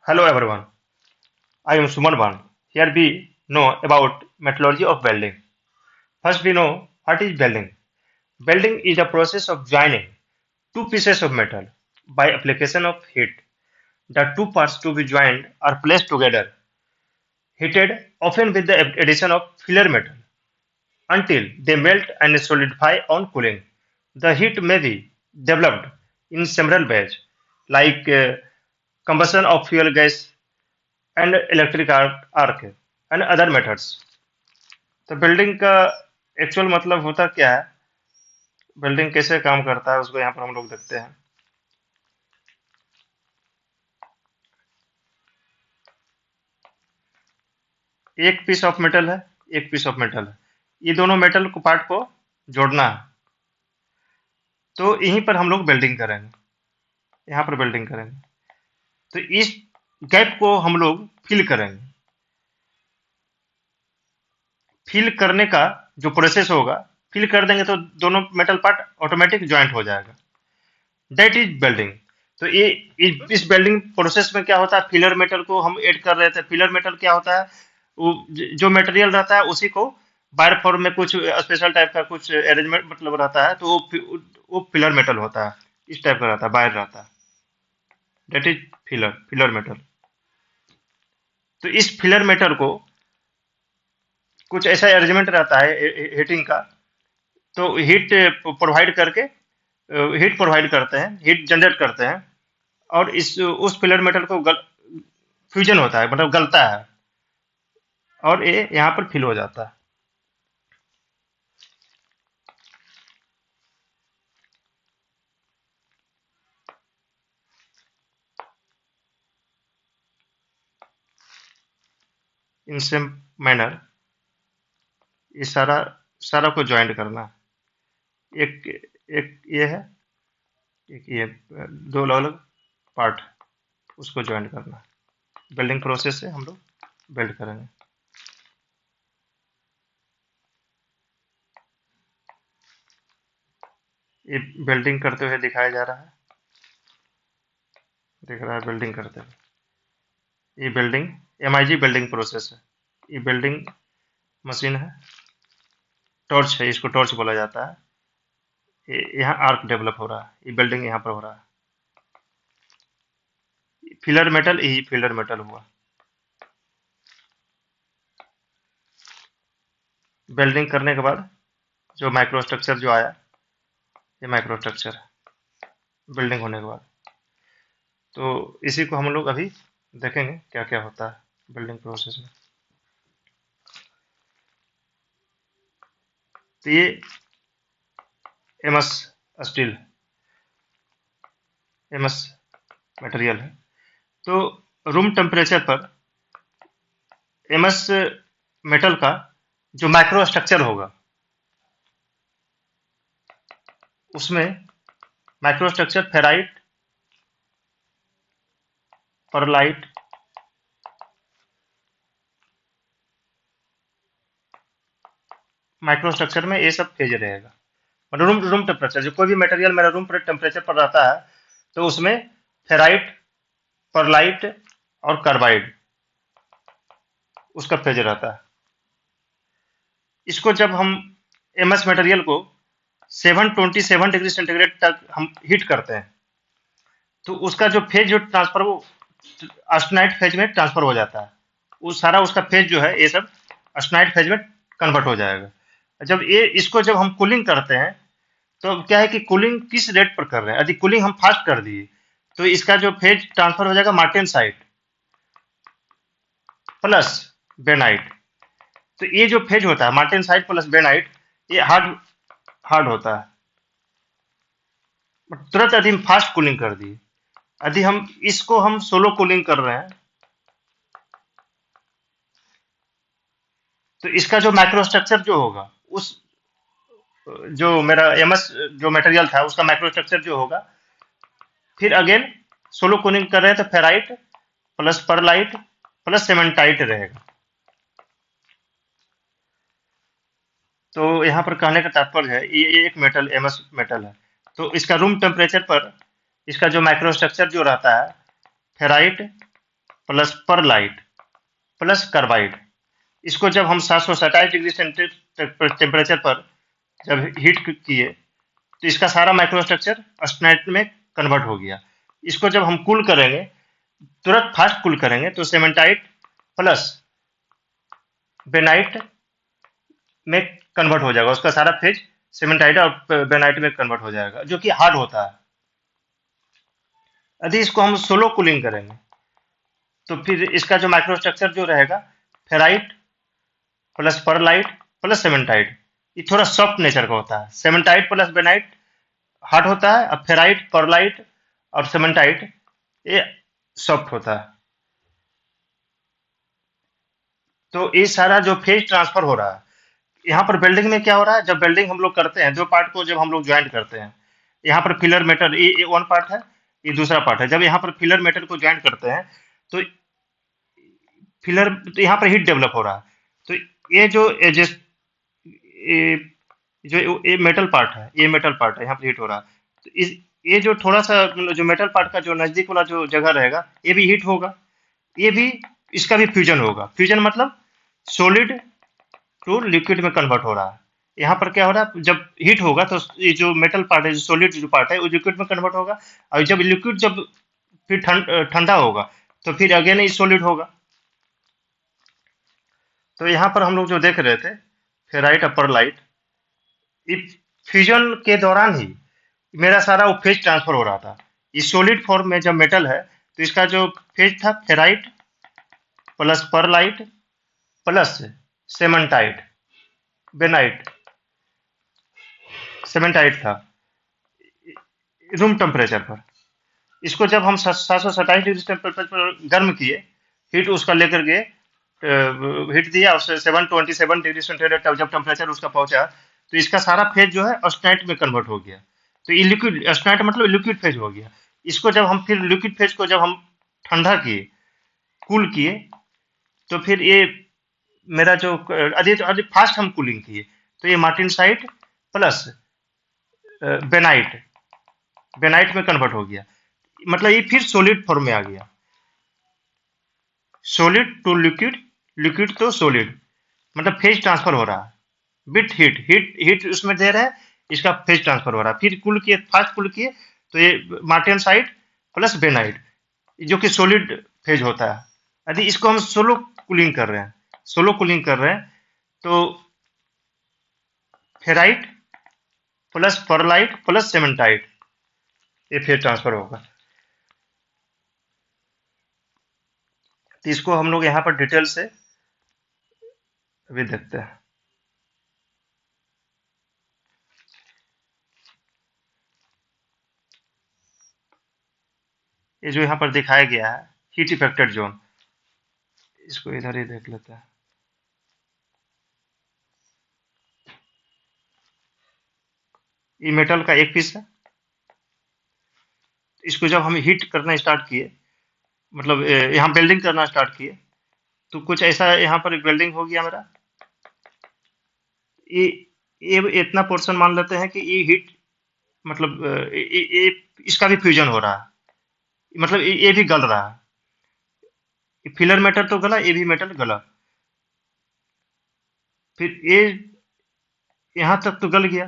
Hello everyone, I am Suman Ban. Here we know about metallurgy of welding. First we know what is welding. Welding is the process of joining two pieces of metal by application of heat. The two parts to be joined are placed together, heated often with the addition of filler metal until they melt and solidify on cooling. The heat may be developed in several ways like combustion of fuel gas and electric arc and other methods. तो building का actual मतलब होता क्या है, building कैसे काम करता है उसको यहाँ पर हम लोग देखते हैं। एक पीस ऑफ मेटल है, एक पीस ऑफ मेटल है, ये दोनों मेटल को पार्ट को जोड़ना है, तो यहीं पर हम लोग बिल्डिंग करेंगे, यहाँ पर बिल्डिंग करेंगे। तो इस गैप को हम लोग फिल करेंगे। फिल करने का जो प्रोसेस होगा, फिल कर देंगे तो दोनों मेटल पार्ट ऑटोमेटिक ज्वाइंट हो जाएगा। That is building. तो ये इस बिल्डिंग प्रोसेस में क्या होता है, फिलर मेटल को हम ऐड कर रहे थे। फिलर मेटल क्या होता है, वो जो मटेरियल रहता है उसी को वायर फॉर्म में कुछ स्पेशल टाइप का कुछ अरेंजमेंट मतलब रहता है, तो वो फिलर मेटल होता है, इस टाइप का रहता है, वायर रहता है। That is filler metal. तो इस फिलर मेटल को कुछ ऐसा अरेंजमेंट रहता है हीटिंग का, तो हीट प्रोवाइड करके हीट प्रोवाइड करते हैं, हीट जनरेट करते हैं, और इस उस फिलर मेटल को फ्यूजन होता है, मतलब गलता है, और ये यहाँ पर फिल हो जाता है। इन सेम मैनर ये सारा सारा को ज्वाइंट करना है। एक एक ये है, एक ये, दो अलग अलग पार्ट, उसको ज्वाइंट करना है। बिल्डिंग प्रोसेस से हम लोग बिल्ड करेंगे। ये बिल्डिंग करते हुए दिखाया जा रहा है, दिख रहा है बिल्डिंग करते हुए। ये बिल्डिंग MIG बिल्डिंग प्रोसेस है। ये बिल्डिंग मशीन है, टॉर्च है, इसको टॉर्च बोला जाता है। यहाँ आर्क डेवलप हो रहा है, ये बिल्डिंग यहाँ पर हो रहा है। फिलर मेटल, यही फिलर मेटल हुआ। बिल्डिंग करने के बाद जो माइक्रो स्ट्रक्चर जो आया, ये माइक्रो स्ट्रक्चर बिल्डिंग होने के बाद, तो इसी को हम लोग अभी देखेंगे क्या क्या होता है बिल्डिंग प्रोसेस में। तो ये एमएस स्टील, एमएस मटेरियल है। तो रूम टेम्परेचर पर एमएस मेटल का जो माइक्रो स्ट्रक्चर होगा, उसमें micro structure ferrite, pearlite, micro structure में ये सब फेज रहेगा। मतलब रूम रूम टेम्परेचर, जो कोई भी मटेरियल मेरा रूम टेम्परेचर पर रहता है, तो उसमें फेराइट, परलाइट और कार्बाइड, उसका फेज रहता है। इसको जब हम एमएस मटेरियल को 727 डिग्री सेंटीग्रेड तक हम हीट करते हैं, तो उसका जो फेज जो ट्रांसफर, वो ऑस्टेनाइट फेज में ट्रांसफर हो जाता है। वो सारा उसका फेज जो है, ये सब ऑस्टेनाइट फेज में कन्वर्ट हो जाएगा। जब ये इसको जब हम कूलिंग करते हैं, तो क्या है कि कूलिंग किस रेट पर कर रहे हैं। यदि कूलिंग हम फास्ट कर दिए, तो इसका जो फेज ट्रांसफर हो जाएगा मार्टेनसाइट प्लस बेनाइट। तो ये जो फेज होता है मार्टेनसाइट प्लस बेनाइट, ये हार्ड हार्ड होता है। तुरंत यदि हम फास्ट कूलिंग कर दिए, यदि हम इसको हम सोलो कूलिंग कर रहे हैं, तो इसका जो माइक्रो स्ट्रक्चर जो होगा, उस जो मेरा एमएस जो मटेरियल था उसका माइक्रो स्ट्रक्चर जो होगा, फिर अगेन सोलो कूलिंग कर रहे हैं तो फेराइट प्लस परलाइट प्लस सेमेंटाइट रहेगा। तो यहाँ पर कहने का तात्पर्य है, ये एक मेटल एमएस मेटल है, तो इसका रूम टेम्परेचर पर इसका जो माइक्रो स्ट्रक्चर जो रहता है, ferrite plus pearlite plus carbide. इसको जब हम 727 डिग्री सेंटीग्रेड टेम्परेचर पर जब हीट किए तो इसका सारा माइक्रोस्ट्रक्चर ऑस्टेनाइट में कन्वर्ट हो गया। इसको जब हम कूल करेंगे, तुरंत फास्ट कूल करेंगे, तो सेमेंटाइट प्लस बेनाइट में कन्वर्ट हो जाएगा। उसका सारा फेज सीमेंटाइट और बेनाइट में कन्वर्ट हो जाएगा, जो कि हार्ड होता है। यदि इसको हम सोलो कूलिंग करेंगे तो फिर इसका जो माइक्रोस्ट्रक्चर जो रहेगा, ferrite plus pearlite plus cementite, ये थोड़ा सॉफ्ट नेचर का होता है। सीमेंटाइट प्लस बेनाइट हार्ड होता है, और फेराइट परलाइट और सीमेंटाइट ये सॉफ्ट होता है। तो ये सारा जो फेज ट्रांसफर हो रहा है यहाँ पर वेल्डिंग में क्या हो रहा है, जब वेल्डिंग हम लोग करते हैं, दो पार्ट को जब हम लोग ज्वाइंट करते हैं, यहाँ पर फिलर मेटल ये वन पार्ट है, ये दूसरा पार्ट है। जब यहाँ पर फिलर मेटल को ज्वाइंट करते हैं तो फिलर तो यहाँ पर हीट डेवलप हो रहा है। तो ये जो एजेस ये जो ये मेटल पार्ट है, ये मेटल पार्ट है, यहाँ पर हीट हो रहा है। तो इस ये जो थोड़ा सा जो मेटल पार्ट का जो नजदीक वाला जो जगह रहेगा, ये भी हीट होगा, ये भी इसका भी फ्यूजन होगा। फ्यूजन मतलब सॉलिड टू लिक्विड में कन्वर्ट हो रहा है। यहाँ पर क्या हो रहा है, जब हीट होगा तो ये जो मेटल पार्ट है, जो सॉलिड जो पार्ट है, वो लिक्विड में कन्वर्ट होगा, और जब लिक्विड जब फिर ठंडा होगा तो फिर अगेन ये सॉलिड होगा। तो यहाँ पर हम लोग जो देख रहे थे फेराइट अपर लाइट, इस फ्यूजन के दौरान ही मेरा सारा वो फेज ट्रांसफर हो रहा था। इस सॉलिड फॉर्म में जब मेटल है तो इसका जो फेज था ferrite plus pearlite plus cementite bainite cementite था रूम टेम्परेचर पर। इसको जब हम 727 डिग्री टेम्परेचर पर गर्म किए, हीट उसका लेकर के हीट दिया, उससे 727 डिग्री सेंटीग्रेड जब टेम्परेचर उसका पहुंचा तो इसका सारा फेज जो है ऑस्टेनाइट में कन्वर्ट हो गया। तो ये लिक्विड ऑस्टेनाइट मतलब लिक्विड फेज हो गया। इसको जब हम फिर लिक्विड फेज को जब हम ठंडा किए, कूल किए, तो फिर ये मेरा जो अधिक फास्ट हम कूलिंग किए तो ये मार्टिनसाइट प्लस बेनाइट बेनाइट में कन्वर्ट हो गया। मतलब ये फिर सॉलिड फॉर्म में आ गया, solid to liquid, liquid to solid, मतलब फेज ट्रांसफर हो रहा है। बिट हीट हीट हीट उसमें दे रहे हैं, इसका फेज ट्रांसफर हो रहा है। फिर कूल किए, फास्ट कूल किए तो ये मार्टेनसाइट प्लस बेनाइट, जो कि सॉलिड फेज होता है। यदि इसको हम सोलो कूलिंग कर रहे हैं, सोलो कूलिंग कर रहे हैं, तो फेराइट प्लस परलाइट प्लस सेमेंटाइट ये फेज ट्रांसफर होगा। तो इसको हम लोग यहाँ पर डिटेल से अभी देखते हैं। ये जो यहाँ पर दिखाया गया है हीट इफेक्टेड जोन, इसको इधर ही देख लेते हैं। ये मेटल का एक पीस है। इसको जब हम हीट करना स्टार्ट किए, मतलब यहाँ वेल्डिंग करना स्टार्ट किए, तो कुछ ऐसा यहाँ पर वेल्डिंग हो गया मेरा। ये ये इतना पोर्शन मान लेते हैं कि ये हीट मतलब इसका भी फ्यूजन हो रहा है, मतलब ये भी गल रहा है। ये फिलर मेटल तो गला, ये भी मेटल गला, फिर ये यहाँ तक तो गल गया,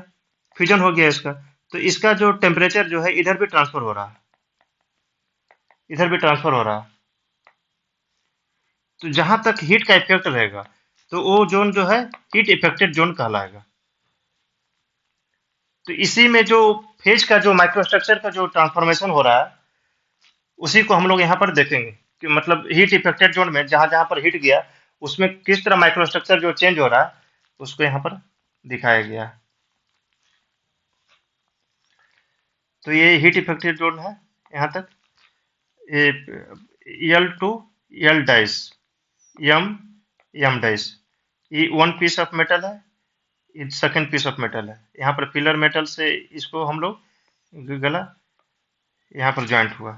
फ्यूजन हो गया इसका। तो इसका जो टेम्परेचर जो है इधर भी ट्रांसफर हो रहा है, इधर भी ट्रांसफर हो रहा है। तो जहां तक हीट का इफेक्ट रहेगा तो वो जोन जो है हीट इफेक्टेड जोन कहलाएगा। तो इसी में जो फेज का जो माइक्रोस्ट्रक्चर का जो ट्रांसफॉर्मेशन हो रहा है, उसी को हम लोग यहाँ पर देखेंगे कि मतलब हीट इफेक्टेड जोन में जहां जहां पर हीट गया उसमें किस तरह माइक्रोस्ट्रक्चर जो चेंज हो रहा है उसको यहाँ पर दिखाया गया है। तो ये हीट इफेक्टेड जोन है यहाँ तक। ये L2 L dash M M dash, ये वन पीस ऑफ मेटल है, ये सेकंड पीस ऑफ मेटल है। यहाँ पर फिलर मेटल से इसको हम लोग गला यहाँ पर ज्वाइंट हुआ।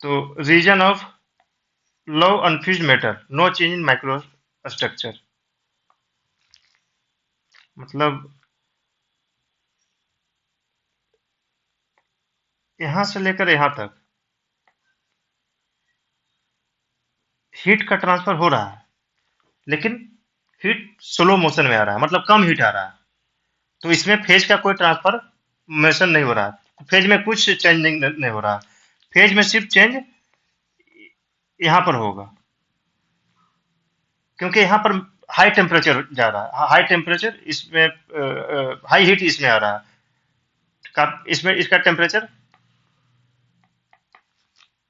तो reason of low unfuse metal, no change in micro structure, मतलब यहाँ से लेकर यहाँ तक हीट का ट्रांसफर हो रहा है, लेकिन हीट स्लो मोशन में आ रहा है, मतलब कम हीट आ रहा है। तो इसमें फेज का कोई ट्रांसफॉर्मेशन नहीं हो रहा, फेज में कुछ चेंज नहीं हो रहा, फेज में सिर्फ चेंज यहाँ पर होगा, क्योंकि यहाँ पर हाई टेम्परेचर जा रहा है, हाई टेम्परेचर इसमें, हाई हीट इसमें आ रहा है, इसमें इसका टेम्परेचर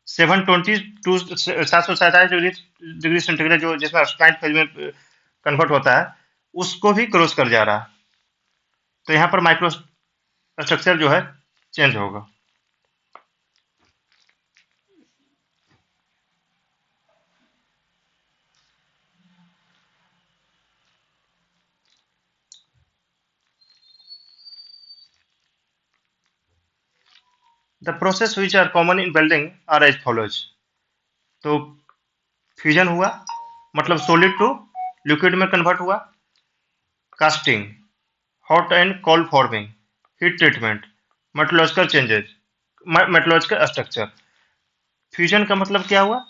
727 डिग्री सेंटीग्रेड, जो जिसमें स्टाइट फेज में कन्वर्ट होता है, उसको भी क्रॉस कर जा रहा है। तो यहाँ पर माइक्रो स्ट्रक्चर जो है चेंज होगा। The process which are common in building are as follows. तो फ्यूजन हुआ, मतलब सॉलिड टू लिक्विड में कन्वर्ट हुआ, casting, hot and cold forming, heat treatment, metallurgical changes, metallurgical structure. Fusion का मतलब क्या हुआ,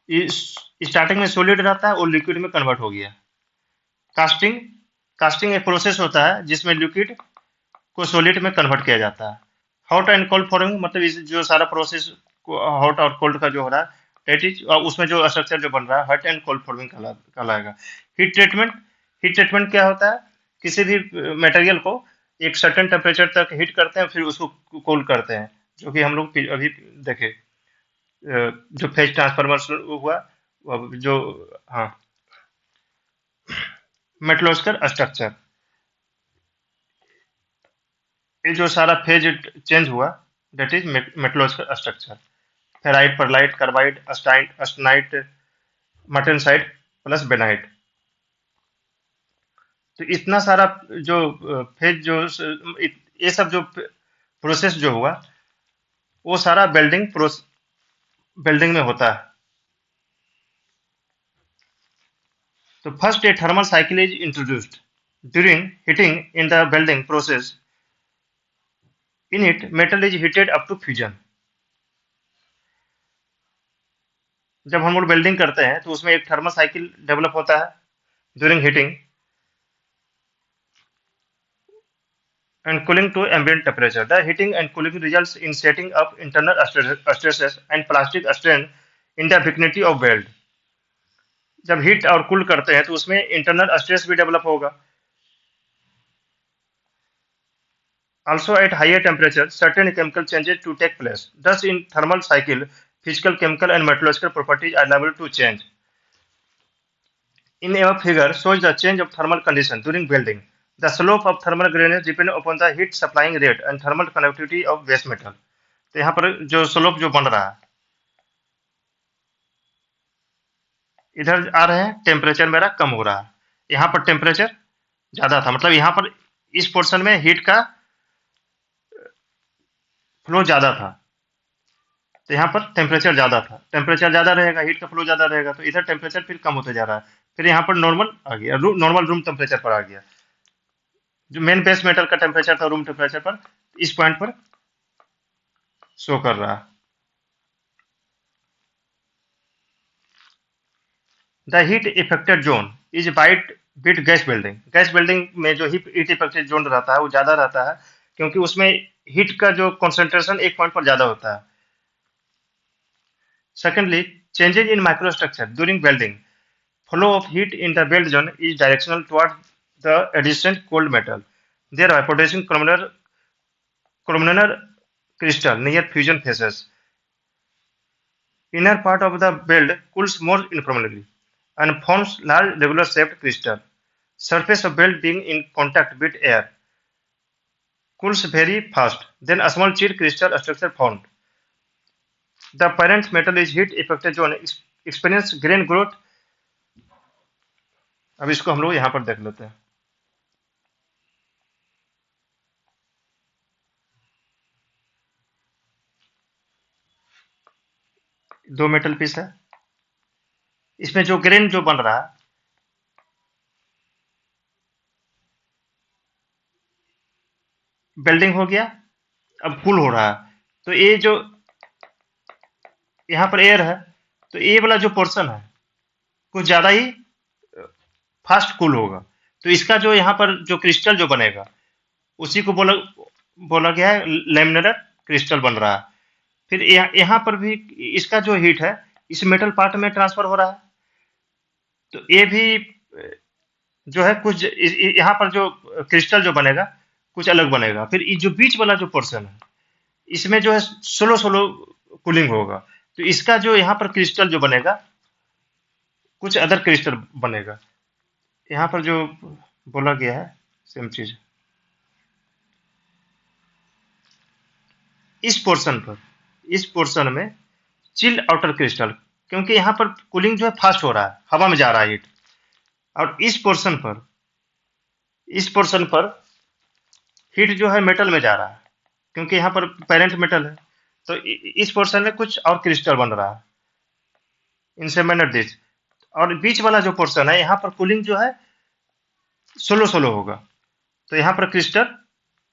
स्टार्टिंग में सॉलिड रहता है और लिक्विड में कन्वर्ट हो गया। कास्टिंग, कास्टिंग एक प्रोसेस होता है जिसमें लिक्विड को सॉलिड में कन्वर्ट किया जाता है। हॉट एंड कोल्ड फॉर्मिंग, मतलब इस जो सारा प्रोसेस हॉट और कोल्ड का जो हो रहा है, डेट इज उसमें जो स्ट्रक्चर जो बन रहा है हॉट एंड कोल्ड फॉर्मिंग कहलाएगा। हीट ट्रीटमेंट, हीट ट्रीटमेंट क्या होता है, किसी भी मटेरियल को एक सर्टेन टेम्परेचर तक हीट करते हैं, फिर उसको कोल्ड करते हैं, जो कि हम लोग अभी देखे, जो फेज ट्रांसफॉर्मर हुआ, जो, हाँ, मेटलर्जिकल स्ट्रक्चर, ये जो सारा फेज चेंज हुआ, that is metallurgical structure. Ferrite, pearlite, carbide, austenite, martensite plus bainite. तो इतना सारा जो फेज जो ये सब जो प्रोसेस जो हुआ, वो सारा बिल्डिंग में होता है। तो first a thermal cycle is introduced during heating in the building process. In it, metal is heated up to fusion. जब हम लोग वेल्डिंग करते हैं तो उसमें एक थर्मल साइकिल डेवलप होता है during heating and cooling to ambient temperature. The heating and cooling results in setting up internal stresses and plastic strain in the vicinity of weld. जब हीट और कूल करते हैं तो उसमें इंटरनल स्ट्रेस भी develop होगा। Also at higher temperature, certain chemical changes to take place. Thus, in thermal cycle, physical, chemical, and metallurgical properties are liable to change. In above figure shows the change of thermal condition during welding. The slope of thermal gradient depends upon the heat supplying rate and thermal conductivity of base metal. तो यहाँ पर जो slope जो बन रहा है, इधर आ रहे हैं, टेम्परेचर मेरा कम हो रहा है, यहाँ पर टेम्परेचर ज्यादा था, मतलब यहाँ पर इस पोर्शन में हीट का फ्लो ज्यादा था, तो यहाँ पर टेम्परेचर ज्यादा था, टेम्परेचर ज्यादा रहेगा, हीट का फ्लो ज्यादा रहेगा, तो इधर टेम्परेचर फिर कम होते जा रहा है, फिर यहाँ पर नॉर्मल आ गया, नॉर्मल रूम टेम्परेचर पर आ गया। जो मेन बेस मेटल का टेम्परेचर था रूम टेम्परेचर पर, इस पॉइंट पर शो कर रहा है। The heat affected zone is bite bit gas building. Gas building में जो हीट इफेक्टेड जोन रहता है वो ज्यादा रहता है, क्योंकि उसमें हीट का जो कॉन्सेंट्रेशन एक पॉइंट पर ज्यादा होता है। Secondly, changes in microstructure during welding. Flow of heat in the weld zone is directional toward the adjacent cold metal, thereby producing columnar crystal near fusion phases. Inner part of the weld cools more uniformly and forms large regular-shaped crystal. Surface of weld being in contact with air cools very fast. Then a small chilled crystal structure formed. The parent metal is heat affected zone experience grain growth. अब इसको हम लोग यहाँ पर देख लेते हैं। दो मेटल पीस है, इसमें जो ग्रेन जो बन रहा है, वेल्डिंग हो गया, अब कूल हो रहा है, तो ये जो यहाँ पर एयर है, तो ये वाला जो पोर्शन है कुछ ज्यादा ही फास्ट कूल होगा। तो इसका जो यहाँ पर जो क्रिस्टल जो बनेगा उसी को बोला बोला गया है लैमिनार क्रिस्टल बन रहा है। फिर यहाँ पर भी इसका जो हीट है इस मेटल पार्ट में ट्रांसफर हो रहा है। तो ये भी जो है कुछ यहाँ पर जो क्रिस्टल जो बनेगा कुछ अलग बनेगा। फिर ये जो बीच वाला जो पोर्शन है इसमें जो है स्लो स्लो कूलिंग होगा। तो इसका जो यहाँ पर क्रिस्टल जो बनेगा कुछ अदर क्रिस्टल बनेगा। यहाँ पर जो बोला गया है सेम चीज इस पोर्शन में चिल्ड आउटर क्रिस्टल, क्योंकि यहाँ पर कूलिंग जो है फास्ट हो रहा है, हवा में जा रहा है हीट। और इस पोर्शन पर हीट जो है मेटल में जा रहा है, क्योंकि यहाँ पर पेरेंट मेटल है। तो इस पोर्शन में कुछ और क्रिस्टल बन रहा है इनसे मैनर दिस। और बीच वाला जो पोर्शन है यहाँ पर कूलिंग जो है स्लो स्लो होगा। तो यहाँ पर क्रिस्टल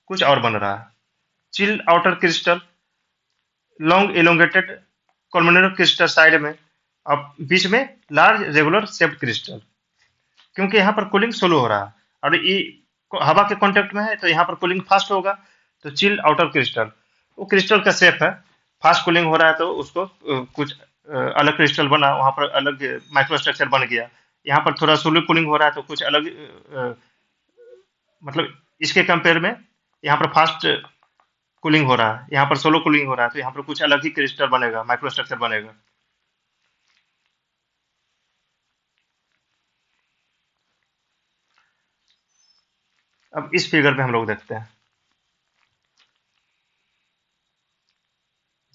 कुछ और बन रहा है, chilled outer crystal, long elongated columnar crystal side में, और बीच में लार्ज रेगुलर शेप्ड क्रिस्टल, क्योंकि यहाँ पर कूलिंग स्लो हो रहा है और ये हवा के कांटेक्ट में है तो यहाँ पर कूलिंग फास्ट होगा। तो चिल्ड आउटर क्रिस्टल, वो क्रिस्टल का शेप है, फास्ट कूलिंग हो रहा है तो उसको कुछ अलग क्रिस्टल बना, वहां पर अलग माइक्रोस्ट्रक्चर बन गया। यहाँ पर थोड़ा स्लो कूलिंग हो रहा है तो कुछ अलग मतलब इसके कंपेयर में यहाँ पर फास्ट कूलिंग हो रहा है, यहाँ पर स्लो कूलिंग हो रहा है, तो यहाँ पर कुछ अलग ही क्रिस्टल बनेगा, माइक्रोस्ट्रक्चर बनेगा। अब इस फिगर में हम लोग देखते हैं,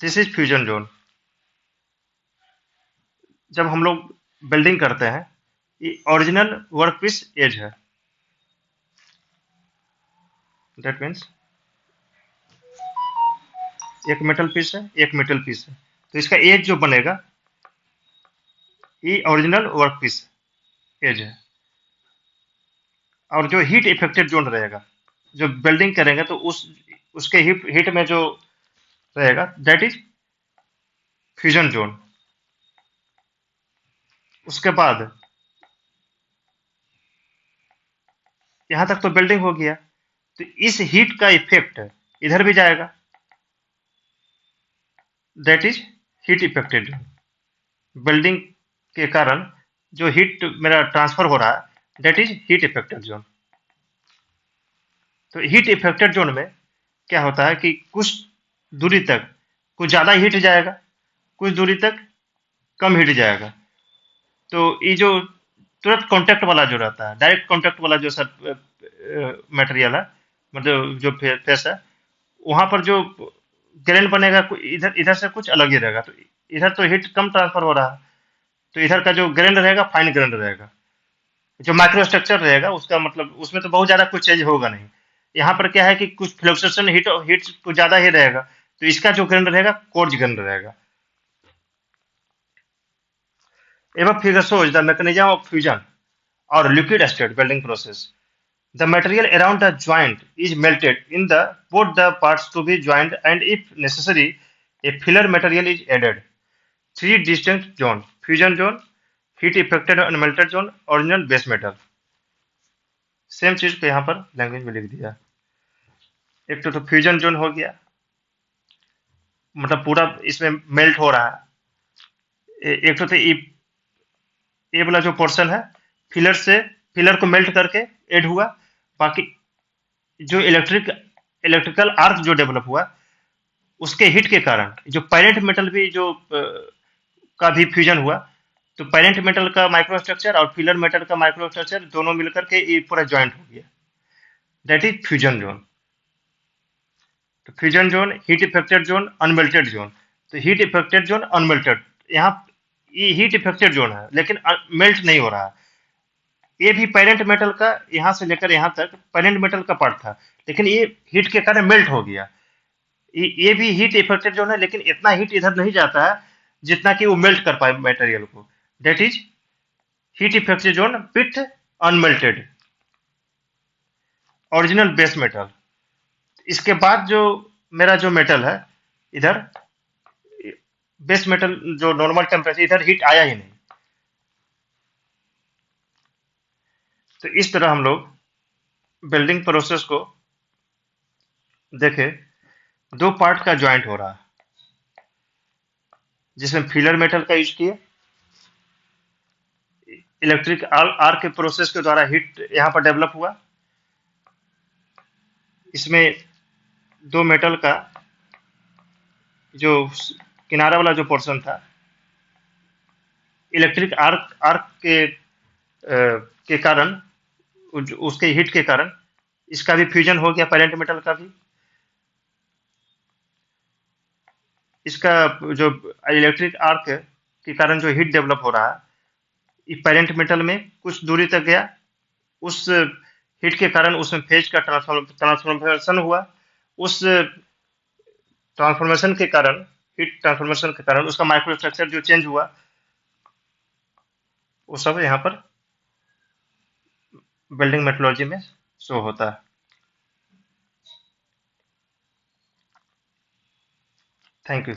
दिस इज फ्यूजन जोन। जब हम लोग बिल्डिंग करते हैं, ये ओरिजिनल वर्कपीस एज है, दैट मीन्स एक मेटल पीस है, एक मेटल पीस है, तो इसका एज जो बनेगा ये ओरिजिनल वर्कपीस एज है। और जो हीट इफेक्टेड जोन रहेगा, जो बिल्डिंग करेंगे तो उसके हीट में जो रहेगा दैट इज फ्यूजन जोन। उसके बाद यहां तक तो बिल्डिंग हो गया, तो इस हीट का इफेक्ट इधर भी जाएगा, that is heat affected zone. Building के कारण जो हीट मेरा ट्रांसफर हो रहा है that is heat affected zone. तो हीट इफेक्टेड जोन में क्या होता है कि कुछ दूरी तक कुछ ज्यादा हीट जाएगा, कुछ दूरी तक कम हीट जाएगा। तो ये जो तुरंत कांटेक्ट वाला जो रहता है, डायरेक्ट कांटेक्ट वाला जो सब मटेरियल है, मतलब जो फेस है, वहां पर जो ग्रेन बनेगा इधर इधर से कुछ अलग ही रहेगा। तो इधर तो हीट कम ट्रांसफर हो रहा है, तो इधर का जो ग्रेन रहेगा फाइन ग्रेन रहेगा। जो माइक्रो स्ट्रक्चर रहेगा उसका मतलब उसमें तो बहुत ज्यादा कुछ चेंज होगा नहीं। यहाँ पर क्या है कि कुछ फ्लक्चुएशन हीट हीट कुछ ज्यादा ही रहेगा, तो इसका जो ग्रेन रहेगा कोर्ज ग्रेन रहेगा। Above figure shows the mechanism of fusion or liquid state welding process. The material around the joint is melted in the both the parts to be joined, and if necessary, a filler material is added. Three distinct zones: fusion zone, heat affected unmelted zone, original base metal. Same चीज को यहाँ पर language में लिख दिया। एक तो fusion zone हो गया, मतलब पूरा इसमें मेल्ट हो रहा है। एक तो ये वाला जो पोर्शन है फिलर को मेल्ट करके ऐड हुआ। बाकी जो इलेक्ट्रिकल आर्क जो डेवलप हुआ उसके हीट के कारण जो पेरेंट मेटल भी जो का भी फ्यूजन हुआ, तो पेरेंट मेटल का माइक्रोस्ट्रक्चर और फिलर मेटल का माइक्रोस्ट्रक्चर दोनों मिलकर के ये पूरा ज्वाइंट हो गया, दैट इज फ्यूजन जोन। तो fusion zone, heat affected zone, unmelted zone. तो हीट इफेक्टेड जोन, अनमेल्टेड, यहाँ ये हीट इफेक्टेड जोन है लेकिन मेल्ट नहीं हो रहा है। ये भी पेरेंट मेटल का यहाँ से लेकर यहाँ तक पेरेंट मेटल का पार्ट था, लेकिन ये हीट के कारण मेल्ट हो गया। ये भी हीट इफेक्टेड जोन है, लेकिन इतना हीट इधर नहीं जाता है जितना कि वो मेल्ट कर पाए मटेरियल को, that is heat affected zone with unmelted original base metal. इसके बाद जो मेरा जो मेटल है इधर बेस मेटल जो नॉर्मल टेम्परेचर, इधर हीट आया ही नहीं। तो इस तरह हम लोग वेल्डिंग प्रोसेस को देखे, दो पार्ट का ज्वाइंट हो रहा है, जिसमें फिलर मेटल का यूज किए, इलेक्ट्रिक आर्क के प्रोसेस के द्वारा हीट यहाँ पर डेवलप हुआ। इसमें दो मेटल का जो किनारा वाला जो पोर्शन था, इलेक्ट्रिक आर्क आर्क के कारण, उसके हीट के कारण इसका भी फ्यूजन हो गया, पैरेंट मेटल का भी। इसका जो इलेक्ट्रिक आर्क के कारण जो हीट डेवलप हो रहा है, ये पैरेंट मेटल में कुछ दूरी तक गया, उस हीट के कारण उसमें फेज का ट्रांसफॉर्मेशन हुआ। उस ट्रांसफॉर्मेशन के कारण, हीट ट्रांसफॉर्मेशन के कारण उसका माइक्रोस्ट्रक्चर जो चेंज हुआ, वो सब यहाँ पर बिल्डिंग मेट्रोलॉजी में शो होता है। Thank you.